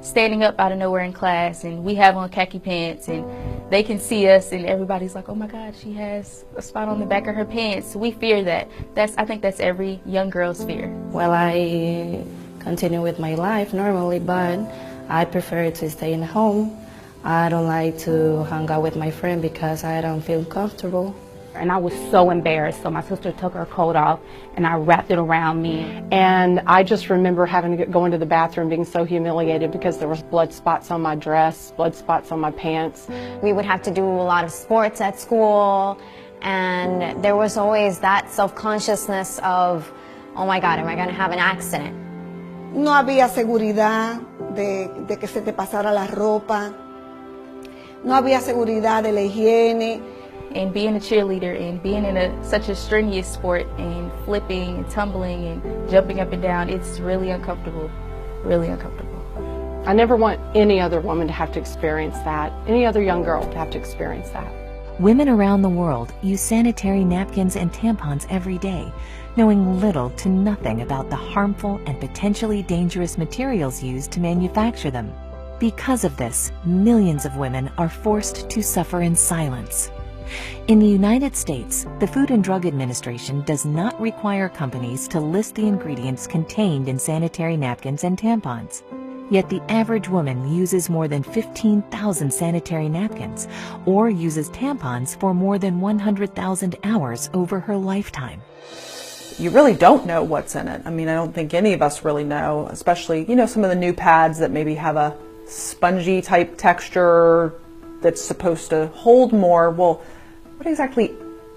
standing up out of nowhere in class and we have on khaki pants and they can see us and everybody's like, oh my God, she has a spot on the back of her pants. We fear that. I think that's every young girl's fear. Well, I continue with my life normally, but I prefer to stay in home. I don't like to hang out with my friend because I don't feel comfortable. And I was so embarrassed, so my sister took her coat off and I wrapped it around me. And I just remember having to go into the bathroom being so humiliated because there was blood spots on my dress, blood spots on my pants. We would have to do a lot of sports at school, and there was always that self-consciousness of, oh my God, am I going to have an accident? No había seguridad de que se te pasara la ropa. No había seguridad de la higiene. And being a cheerleader and being in such a strenuous sport and flipping and tumbling and jumping up and down, it's really uncomfortable, really uncomfortable. I never want any other woman to have to experience that, any other young girl to have to experience that. Women around the world use sanitary napkins and tampons every day, knowing little to nothing about the harmful and potentially dangerous materials used to manufacture them. Because of this, millions of women are forced to suffer in silence. In the United States, the Food and Drug Administration does not require companies to list the ingredients contained in sanitary napkins and tampons. Yet the average woman uses more than 15,000 sanitary napkins or uses tampons for more than 100,000 hours over her lifetime. You really don't know what's in it. I mean, I don't think any of us really know, especially, some of the new pads that maybe have a spongy type texture that's supposed to hold more. Well, what exactly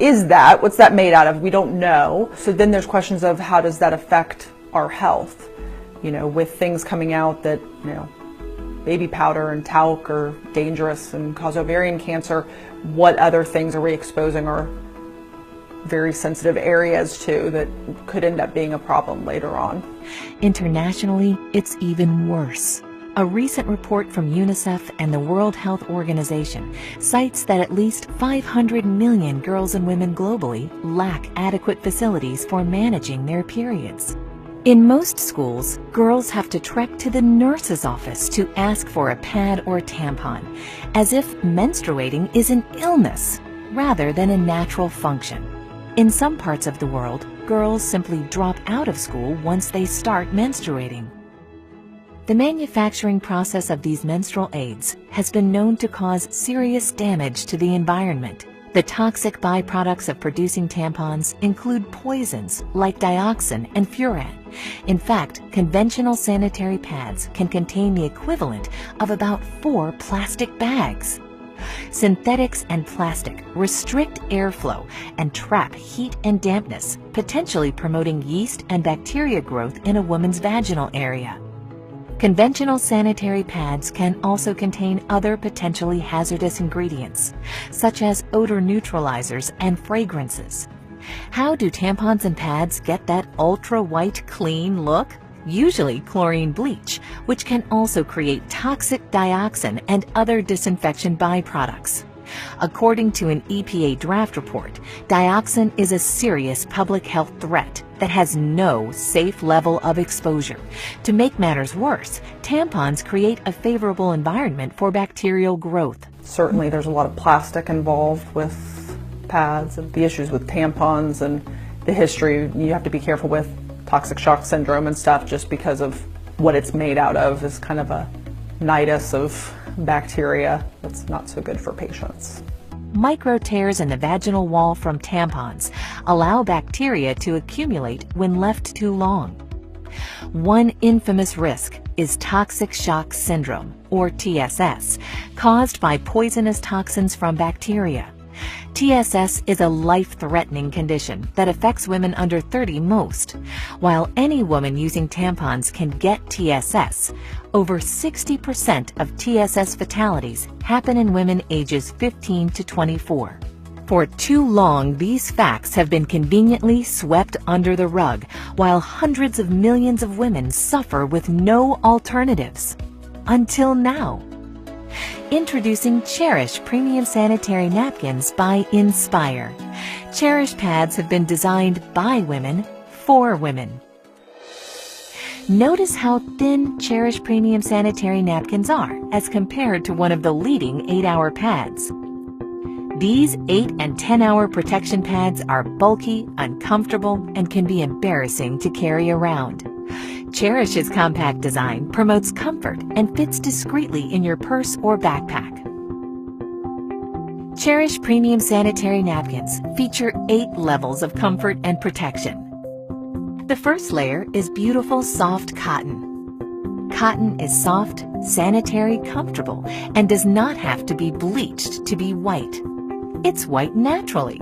is that? What's that made out of? We don't know. So then there's questions of how does that affect our health? With things coming out that, baby powder and talc are dangerous and cause ovarian cancer, what other things are we exposing our very sensitive areas to that could end up being a problem later on? Internationally, it's even worse. A recent report from UNICEF and the World Health Organization cites that at least 500 million girls and women globally lack adequate facilities for managing their periods. In most schools, girls have to trek to the nurse's office to ask for a pad or tampon, as if menstruating is an illness rather than a natural function. In some parts of the world, girls simply drop out of school once they start menstruating. The manufacturing process of these menstrual aids has been known to cause serious damage to the environment. The toxic byproducts of producing tampons include poisons like dioxin and furan. In fact, conventional sanitary pads can contain the equivalent of about 4 plastic bags. Synthetics and plastic restrict airflow and trap heat and dampness, potentially promoting yeast and bacteria growth in a woman's vaginal area. Conventional sanitary pads can also contain other potentially hazardous ingredients, such as odor neutralizers and fragrances. How do tampons and pads get that ultra-white clean look? Usually chlorine bleach, which can also create toxic dioxin and other disinfection byproducts. According to an EPA draft report, dioxin is a serious public health threat that has no safe level of exposure. To make matters worse, tampons create a favorable environment for bacterial growth. Certainly there's a lot of plastic involved with pads and the issues with tampons and the history. You have to be careful with toxic shock syndrome and stuff just because of what it's made out of is kind of a nidus of bacteria that's not so good for patients. Micro tears in the vaginal wall from tampons allow bacteria to accumulate when left too long. One infamous risk is toxic shock syndrome, or TSS, caused by poisonous toxins from bacteria. TSS is a life-threatening condition that affects women under 30 most. While any woman using tampons can get TSS, over 60% of TSS fatalities happen in women ages 15 to 24. For too long, these facts have been conveniently swept under the rug, while hundreds of millions of women suffer with no alternatives. Until now. Introducing Cherish Premium Sanitary Napkins by Nspire. Cherish pads have been designed by women for women. Notice how thin Cherish Premium Sanitary Napkins are as compared to one of the leading 8-hour pads. These 8 and 10-hour protection pads are bulky, uncomfortable, and can be embarrassing to carry around. Cherish's compact design promotes comfort and fits discreetly in your purse or backpack. Cherish Premium Sanitary Napkins feature 8 levels of comfort and protection. The first layer is beautiful, soft cotton. Cotton is soft, sanitary, comfortable, and does not have to be bleached to be white. It's white naturally.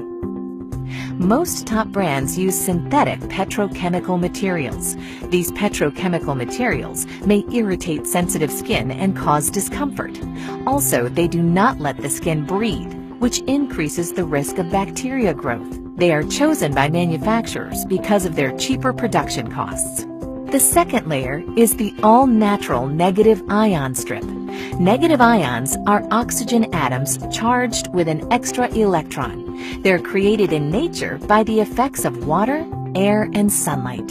Most top brands use synthetic petrochemical materials. These petrochemical materials may irritate sensitive skin and cause discomfort. Also, they do not let the skin breathe, which increases the risk of bacteria growth. They are chosen by manufacturers because of their cheaper production costs. The second layer is the all-natural negative ion strip. Negative ions are oxygen atoms charged with an extra electron. They're created in nature by the effects of water, air, and sunlight.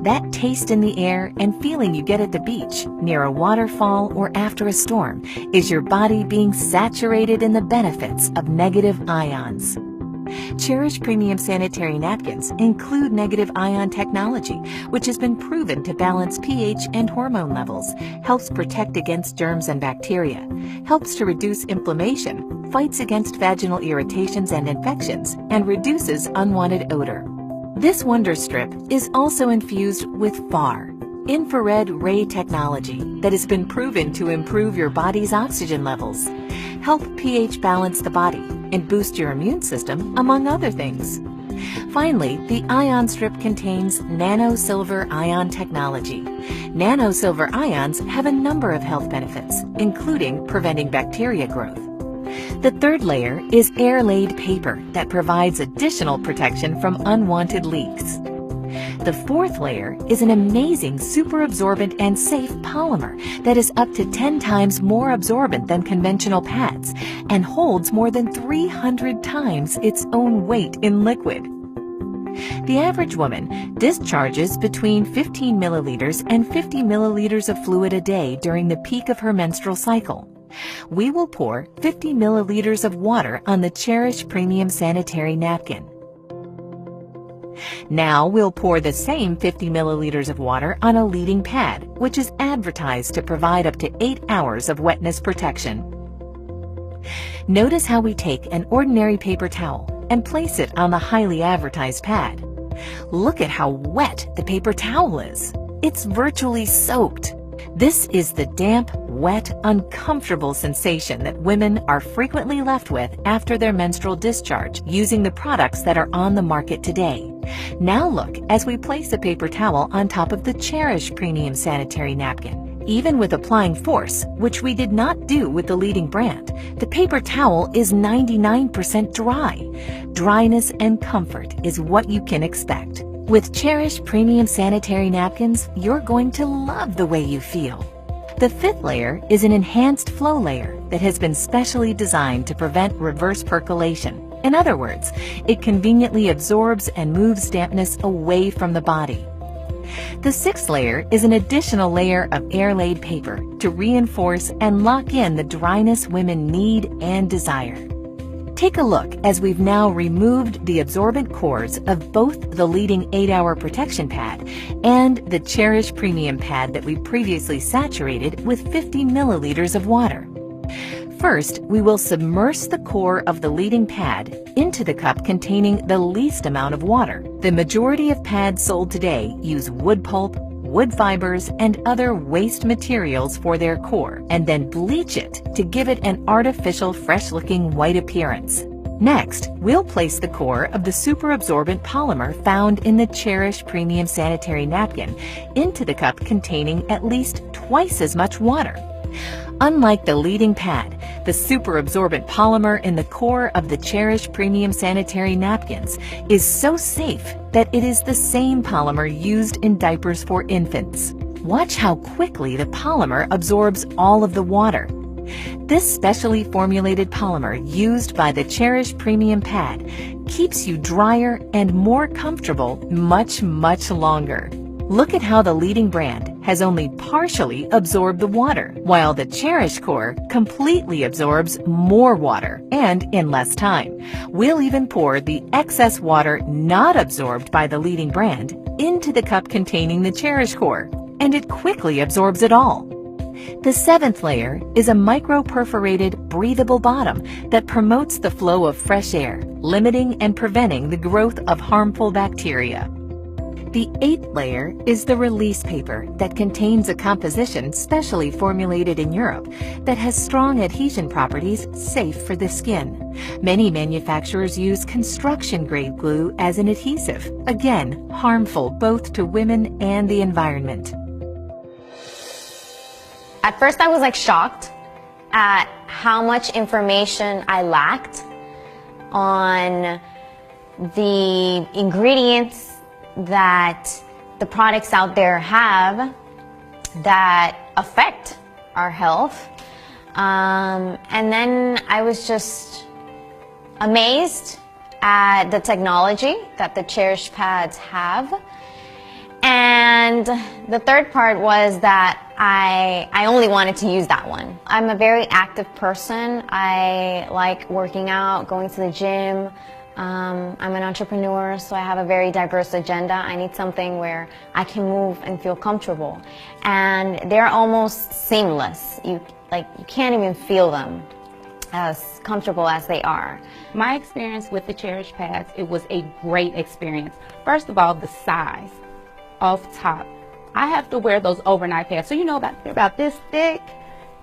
That taste in the air and feeling you get at the beach, near a waterfall, or after a storm is your body being saturated in the benefits of negative ions. Cherish Premium Sanitary Napkins include negative ion technology, which has been proven to balance pH and hormone levels, helps protect against germs and bacteria, helps to reduce inflammation, fights against vaginal irritations and infections, and reduces unwanted odor. This wonder strip is also infused with FAR, infrared ray technology, that has been proven to improve your body's oxygen levels, help pH balance the body, and boost your immune system, among other things. Finally, the ion strip contains nano-silver ion technology. Nano-silver ions have a number of health benefits, including preventing bacteria growth. The third layer is air-laid paper that provides additional protection from unwanted leaks. The fourth layer is an amazing super absorbent and safe polymer that is up to 10 times more absorbent than conventional pads and holds more than 300 times its own weight in liquid. The average woman discharges between 15 milliliters and 50 milliliters of fluid a day during the peak of her menstrual cycle. We will pour 50 milliliters of water on the Cherish Premium Sanitary Napkin. Now we'll pour the same 50 milliliters of water on a leading pad, which is advertised to provide up to 8 hours of wetness protection. Notice how we take an ordinary paper towel and place it on the highly advertised pad. Look at how wet the paper towel is. It's virtually soaked. This is the damp, wet, uncomfortable sensation that women are frequently left with after their menstrual discharge using the products that are on the market today. Now look as we place a paper towel on top of the Cherish Premium Sanitary Napkin. Even with applying force, which we did not do with the leading brand, the paper towel is 99% dry. Dryness and comfort is what you can expect. With Cherish Premium Sanitary Napkins, you're going to love the way you feel. The fifth layer is an enhanced flow layer that has been specially designed to prevent reverse percolation. In other words, it conveniently absorbs and moves dampness away from the body. The sixth layer is an additional layer of air-laid paper to reinforce and lock in the dryness women need and desire. Take a look as we've now removed the absorbent cores of both the leading 8-hour protection pad and the Cherish Premium pad that we previously saturated with 50 milliliters of water. First, we will submerge the core of the leading pad into the cup containing the least amount of water. The majority of pads sold today use wood pulp, wood fibers, and other waste materials for their core, and then bleach it to give it an artificial, fresh-looking white appearance. Next, we'll place the core of the super absorbent polymer found in the Cherish Premium Sanitary Napkin into the cup containing at least twice as much water. Unlike the leading pad, the super absorbent polymer in the core of the Cherish Premium Sanitary Napkins is so safe that it is the same polymer used in diapers for infants. Watch how quickly the polymer absorbs all of the water. This specially formulated polymer used by the Cherish Premium pad keeps you drier and more comfortable much, much longer. Look at how the leading brand has only partially absorbed the water, while the Cherish core completely absorbs more water and in less time. We'll even pour the excess water not absorbed by the leading brand into the cup containing the Cherish core, and it quickly absorbs it all. The seventh layer is a micro-perforated, breathable bottom that promotes the flow of fresh air, limiting and preventing the growth of harmful bacteria. The eighth layer is the release paper that contains a composition specially formulated in Europe that has strong adhesion properties safe for the skin. Many manufacturers use construction-grade glue as an adhesive, again, harmful both to women and the environment. At first I was like shocked at how much information I lacked on the ingredients that the products out there have that affect our health. And then I was just amazed at the technology that the Cherish pads have. And the third part was that I only wanted to use that one. I'm a very active person. I like working out, going to the gym. I'm an entrepreneur, so I have a very diverse agenda. I need something where I can move and feel comfortable. And they're almost seamless. You can't even feel them as comfortable as they are. My experience with the Cherish pads, it was a great experience. First of all, the size off top. I have to wear those overnight pads. So you know they're about this thick,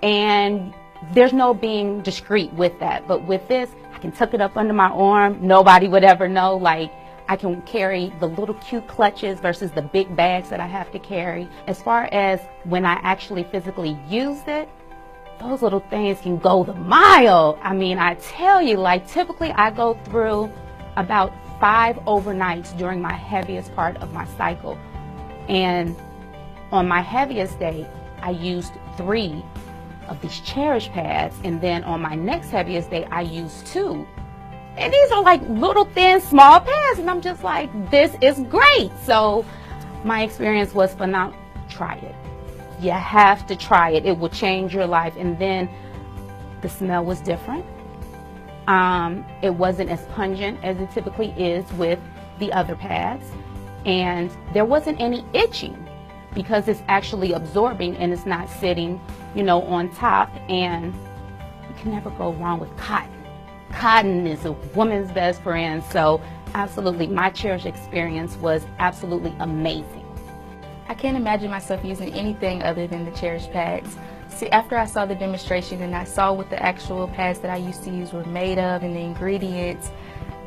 and there's no being discreet with that. But with this, I can tuck it up under my arm. Nobody would ever know. Like, I can carry the little cute clutches versus the big bags that I have to carry. As far as when I actually physically used it, those little things can go the mile. I mean, I tell you, like, typically I go through about 5 overnights during my heaviest part of my cycle. And on my heaviest day, I used 3 of these Cherish pads, and then on my next heaviest day, I used 2. And these are like little thin, small pads, and I'm just like, this is great. So my experience was phenomenal. Try it. You have to try it. It will change your life. And then the smell was different. It wasn't as pungent as it typically is with the other pads. And there wasn't any itching because it's actually absorbing and it's not sitting, you know, on top. And you can never go wrong with cotton. Cotton is a woman's best friend. So absolutely, my Cherish experience was absolutely amazing. I can't imagine myself using anything other than the Cherish pads. See, after I saw the demonstration and I saw what the actual pads that I used to use were made of and the ingredients,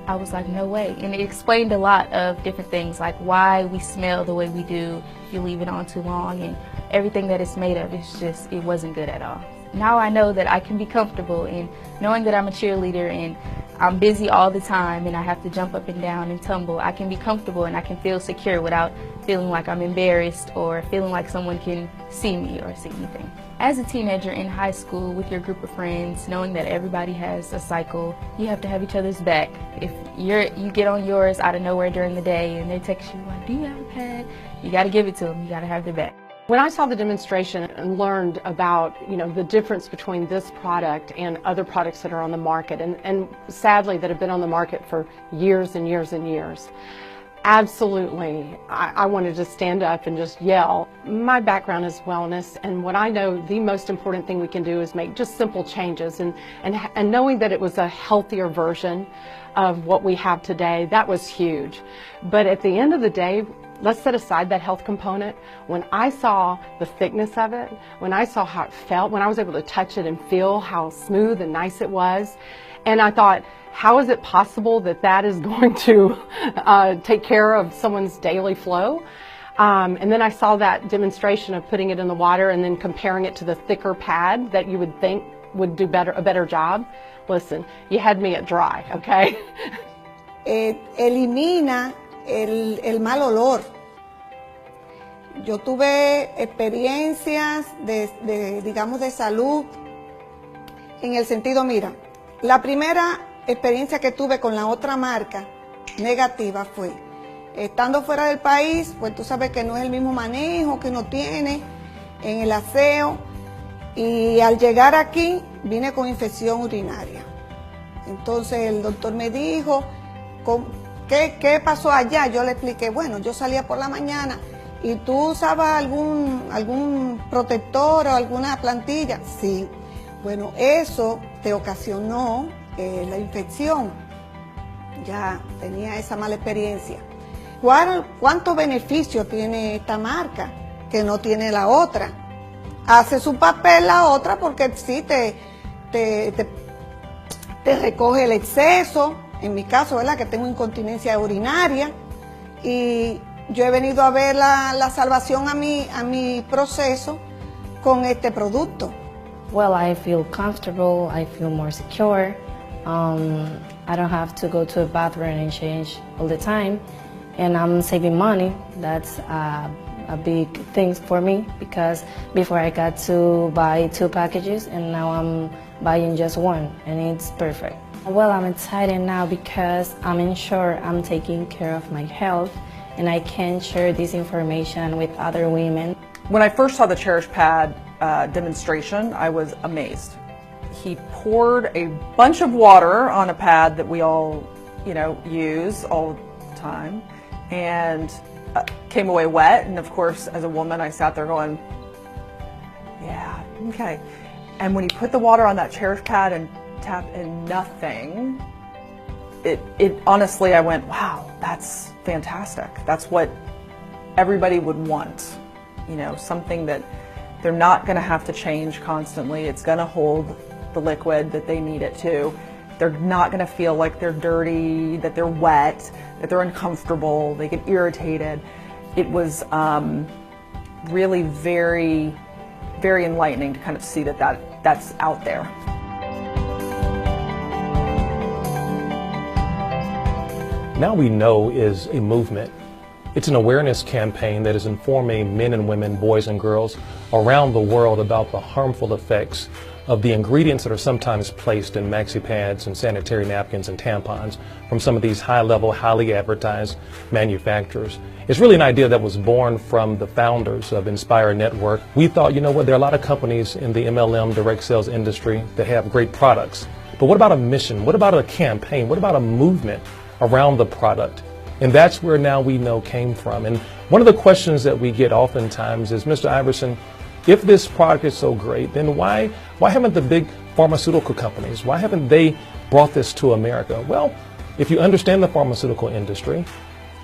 I was like, no way. And it explained a lot of different things, like why we smell the way we do if you leave it on too long, and everything that it's made of. It's just, it wasn't good at all. Now I know that I can be comfortable in knowing that I'm a cheerleader and I'm busy all the time and I have to jump up and down and tumble. I can be comfortable and I can feel secure without feeling like I'm embarrassed or feeling like someone can see me or see anything. As a teenager in high school with your group of friends, knowing that everybody has a cycle, you have to have each other's back. If you get on yours out of nowhere during the day and they text you like, do you have a pad? You got to give it to them. You got to have their back. When I saw the demonstration and learned about, you know, the difference between this product and other products that are on the market, and sadly that have been on the market for years and years and years, absolutely, I wanted to stand up and just yell. My background is wellness, and what I know the most important thing we can do is make just simple changes, and knowing that it was a healthier version of what we have today, that was huge. But at the end of the day, let's set aside that health component. When I saw the thickness of it, when I saw how it felt, when I was able to touch it and feel how smooth and nice it was, and I thought, how is it possible that that is going to take care of someone's daily flow? And then I saw that demonstration of putting it in the water and then comparing it to the thicker pad that you would think would do a better job. Listen, you had me at dry, okay? Elimina el mal olor. Yo tuve experiencias digamos, de salud en el sentido, mira, la primera experiencia que tuve con la otra marca negativa fue Estando fuera del país, pues tú sabes que no es el mismo manejo que uno tiene en el aseo. Y al llegar aquí, vine con infección urinaria. Entonces el doctor me dijo, ¿qué pasó allá? Yo le expliqué, bueno, yo salía por la mañana y tú usabas algún protector o alguna plantilla. Sí, bueno, eso te ocasionó la infección. Ya tenía esa mala experiencia. ¿Cuántos beneficios tiene esta marca que no tiene la otra? Hace su papel la otra porque sí te recoge el exceso, en mi caso, ¿verdad? Que tengo incontinencia urinaria, y yo he venido a ver la salvación a mi proceso con este producto. Well, I feel comfortable, I feel more secure. I don't have to go to a bathroom and change all the time, and I'm saving money. That's a big thing for me, because before I got to buy 2 packages and now I'm buying just 1, and it's perfect. Well, I'm excited now because I'm sure I'm taking care of my health and I can share this information with other women. When I first saw the Cherish pad demonstration, I was amazed. He poured a bunch of water on a pad that we all, use all the time, and came away wet. And of course, as a woman, I sat there going, yeah, okay. And when he put the water on that Cherish pad and tapped and nothing, it honestly, I went, wow, that's fantastic. That's what everybody would want. Something that they're not going to have to change constantly. It's going to hold the liquid that they need it to. They're not going to feel like they're dirty, that they're wet, that they're uncomfortable, they get irritated. It was really very, very enlightening to kind of see that's out there. Now We Know is a movement. It's an awareness campaign that is informing men and women, boys and girls around the world about the harmful effects of the ingredients that are sometimes placed in maxi pads and sanitary napkins and tampons from some of these high-level, highly advertised manufacturers. It's really an idea that was born from the founders of Nspire Network. We thought, there are a lot of companies in the MLM direct sales industry that have great products. But what about a mission? What about a campaign? What about a movement around the product? And that's where Now We Know came from. And one of the questions that we get oftentimes is, Mr. Iverson, if this product is so great, then why haven't the big pharmaceutical companies, why haven't they brought this to America? Well, if you understand the pharmaceutical industry,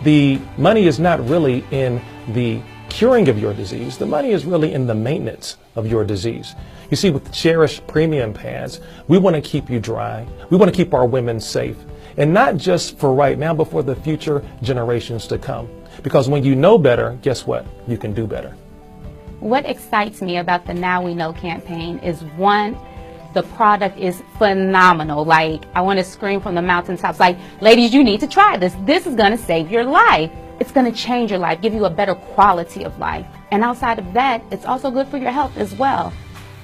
the money is not really in the curing of your disease. The money is really in the maintenance of your disease. You see, with Cherish premium pads, we want to keep you dry. We want to keep our women safe. And not just for right now, but for the future generations to come. Because when you know better, guess what? You can do better. What excites me about the Now We Know campaign is, one, the product is phenomenal. Like, I want to scream from the mountaintops, like, ladies, you need to try this. This is going to save your life. It's going to change your life, give you a better quality of life. And outside of that, it's also good for your health as well.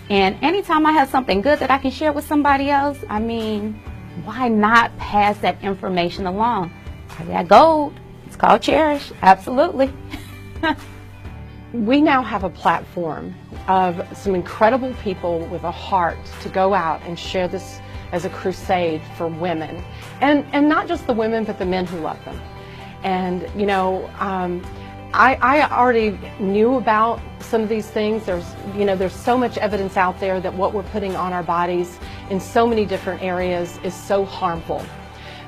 And anytime I have something good that I can share with somebody else, I mean, why not pass that information along? I got gold. It's called Cherish. Absolutely. We now have a platform of some incredible people with a heart to go out and share this as a crusade for women. And not just the women, but the men who love them. And, I already knew about some of these things. There's so much evidence out there that what we're putting on our bodies in so many different areas is so harmful.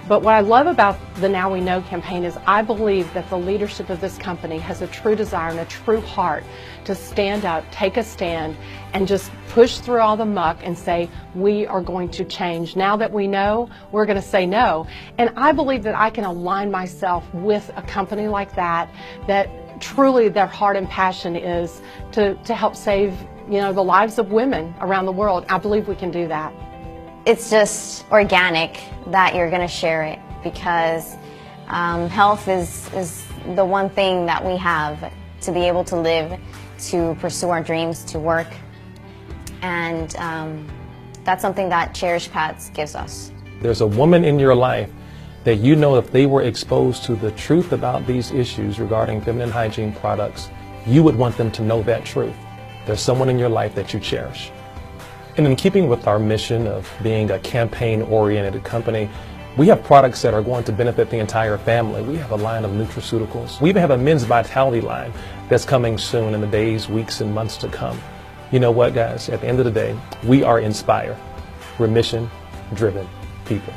But what I love about the Now We Know campaign is I believe that the leadership of this company has a true desire and a true heart to stand up, take a stand, and just push through all the muck and say, we are going to change. Now that we know, we're going to say no. And I believe that I can align myself with a company like that truly their heart and passion is to help save, the lives of women around the world. I believe we can do that. It's just organic that you're going to share it, because health is the one thing that we have to be able to live, to pursue our dreams, to work. And that's something that Cherish Pads gives us. There's a woman in your life that you know if they were exposed to the truth about these issues regarding feminine hygiene products, you would want them to know that truth. There's someone in your life that you cherish. And in keeping with our mission of being a campaign-oriented company, we have products that are going to benefit the entire family. We have a line of nutraceuticals. We even have a men's vitality line that's coming soon in the days, weeks, and months to come. You know what, guys? At the end of the day, we are Nspire. We're mission-driven people.